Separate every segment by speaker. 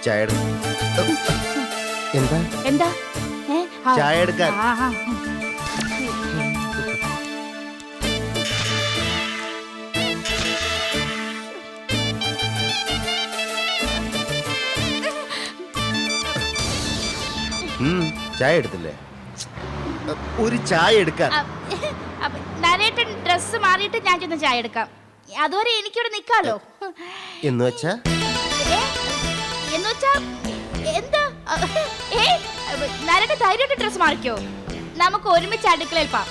Speaker 1: ചായ എന്താ
Speaker 2: എന്താ
Speaker 1: ചായ എടുക്കാൻ. ചായ എടുത്തില്ലേ? ഒരു ചായ എടുക്കാൻ.
Speaker 2: നരേട്ടൻ ഡ്രസ് മാറിയിട്ട് ഞാൻ ചെന്ന് ചായ എടുക്കാം. അതുവരെ എനിക്കിവിടെ നിക്കാലോ.
Speaker 1: എന്ന് വെച്ചാ
Speaker 2: എന്താ നരേട്ടൻ ധൈര്യമായിട്ട് ഡ്രസ് മാറിക്കോ. നമുക്ക് ഒരുമിച്ച് അടുക്കളയിൽ പാ.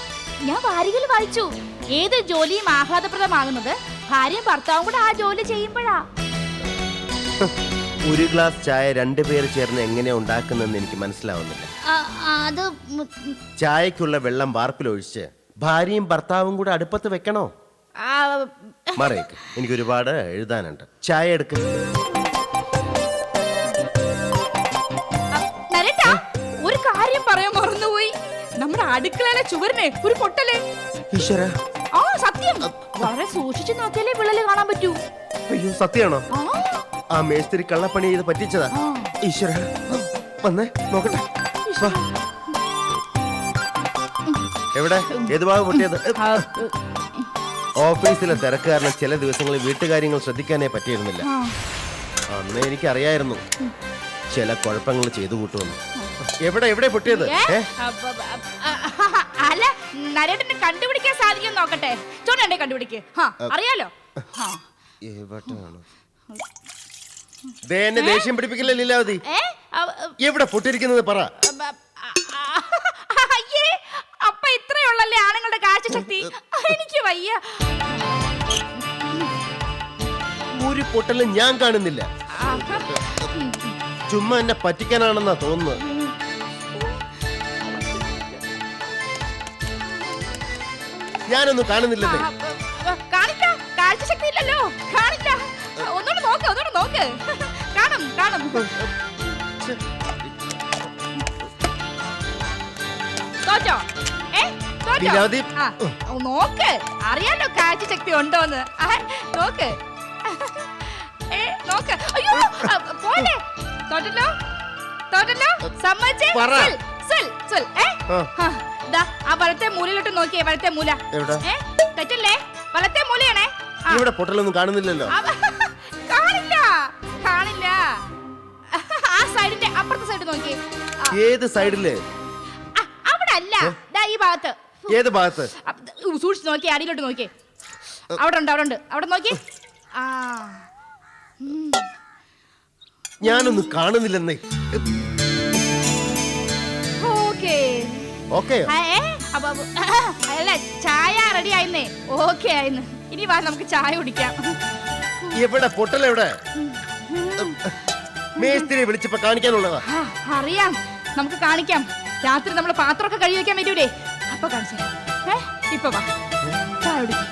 Speaker 2: ഞാൻ വാരികയിൽ വായിച്ചു, ഏത് ജോലിയും ആഹ്ലാദപ്രദമാകുന്നത് ഭാര്യയും ഭർത്താവും കൂടെ ആ ജോലി ചെയ്യുമ്പോഴാ.
Speaker 1: ഒരു ഗ്ലാസ് ചായ രണ്ടുപേർ ചേർന്ന് എങ്ങനെയാ ഉണ്ടാക്കുന്നെന്ന് എനിക്ക് മനസ്സിലാവുന്നില്ല.
Speaker 2: അത്
Speaker 1: ചായക്കുള്ള വെള്ളം വാർപ്പിലൊഴിച്ച് ഭാര്യയും ഭർത്താവും കൂടെ അടുപ്പത്ത് വെക്കണോ? മറേക്ക്, എനിക്ക് ഒരുപാട് എഴുതാനുണ്ട്. ചായ എടുക്ക.
Speaker 2: ഒരു കാര്യം പറയാൻ മറന്നുപോയി. നമ്മുടെ അടുക്കളയിലെ ചുവരിനെ ഒരു പൊട്ടലേ.
Speaker 1: ഈശ്വര,
Speaker 2: സത്യം. വളരെ സൂക്ഷിച്ചു നോക്കിയാലേ വിള്ളല് കാണാൻ പറ്റൂ.
Speaker 1: അയ്യോ, സത്യമാണോ? ആ മേസ്തിരി കള്ളപ്പണി ചെയ്ത് പറ്റിച്ചതാ. ഈശ്വര, വന്നേ നോക്കട്ടെ. എവിടെ? ഏത് ഭാഗം പൊട്ടിയത്? ഓഫീസിലെ തിരക്ക് കാരണം ചില ദിവസങ്ങളിൽ വീട്ടുകാര്യങ്ങൾ ശ്രദ്ധിക്കാനേ പറ്റിയിരുന്നില്ല. അന്ന് എനിക്കറിയായിരുന്നു ചില കുഴപ്പങ്ങൾ ചെയ്തു കൂട്ടുമെന്ന്. എവിടെ പൊട്ടിയത്?
Speaker 2: അല്ല, നരേട്ടനെ കണ്ടുപിടിക്കാൻ സാധിക്കും നോക്കട്ടെ. ചോട്ടെ കണ്ടുപിടിക്ക്. അറിയാലോ.
Speaker 1: ദേഷ്യം പിടിപ്പിക്കില്ല ലീലാവതി. എവിടെ പൊട്ടിരിക്കുന്നത് പറ.
Speaker 2: അപ്പൊ ഇത്രയുള്ളല്ലേ ആണുങ്ങളുടെ കാഴ്ചശക്തി? എനിക്ക് വയ്യ.
Speaker 1: ഒരു പൊട്ടലും ഞാൻ കാണുന്നില്ല. ചുമ്മാ എന്നെ പറ്റിക്കാനാണെന്നാ തോന്നുന്നത്. ഞാനൊന്നും കാണുന്നില്ലല്ലേ?
Speaker 2: കാഴ്ചശക്തി ഇല്ലല്ലോ, കാണില്ല. ഒന്നുകൂടെ നോക്ക്. കാണും. തോറ്റോ? നോക്ക്, അറിയാലോ കാഴ്ചശക്തി ഉണ്ടോന്ന്. നോക്ക്. അയ്യോ, പോലെ തോറ്റല്ലോ. സമ്മതിച്ചേ? ആ വലത്തെ മൂലയിലോട്ട് നോക്കിയേ. വലത്തെ മൂല. തെറ്റല്ലേ? വലത്തെ മൂലയാണേ.
Speaker 1: ഇവിടെ പൊട്ടലൊന്നും കാണുന്നില്ലല്ലോ.
Speaker 2: കാണില്ല. ആ സൈഡിന്റെ അപ്പുറത്തെ സൈഡ് നോക്കിയേ.
Speaker 1: ഏത് സൈഡില്?
Speaker 2: അവിടെ അല്ല, ഈ ഭാഗത്ത്.
Speaker 1: ഏത് ഭാഗത്ത്?
Speaker 2: സൂക്ഷിച്ച് നോക്കിയേ, അടിയിലോട്ട് നോക്കിയേ. അവിടെ ഉണ്ട്. അവിടെ നോക്കി.
Speaker 1: ഞാനൊന്നും കാണുന്നില്ലെന്നേ.
Speaker 2: അല്ല, ചായ റെഡി ആയിരുന്നേ. ഓക്കെ ആയിരുന്നു. ഇനി വാ, നമുക്ക് ചായ കുടിക്കാം.
Speaker 1: എവിടെ പൊട്ടലെവിടെ? മേസ്തിരി വിളിച്ചപ്പോ കാണിക്കാനുള്ളതാ.
Speaker 2: അറിയാം, നമുക്ക് കാണിക്കാം. രാത്രി നമ്മള് പാത്രമൊക്കെ കഴുകി വെക്കാൻ പറ്റൂലേ? അപ്പൊ കാണിച്ചു. ഇപ്പൊ വാ, ചായ കുടിക്കാം.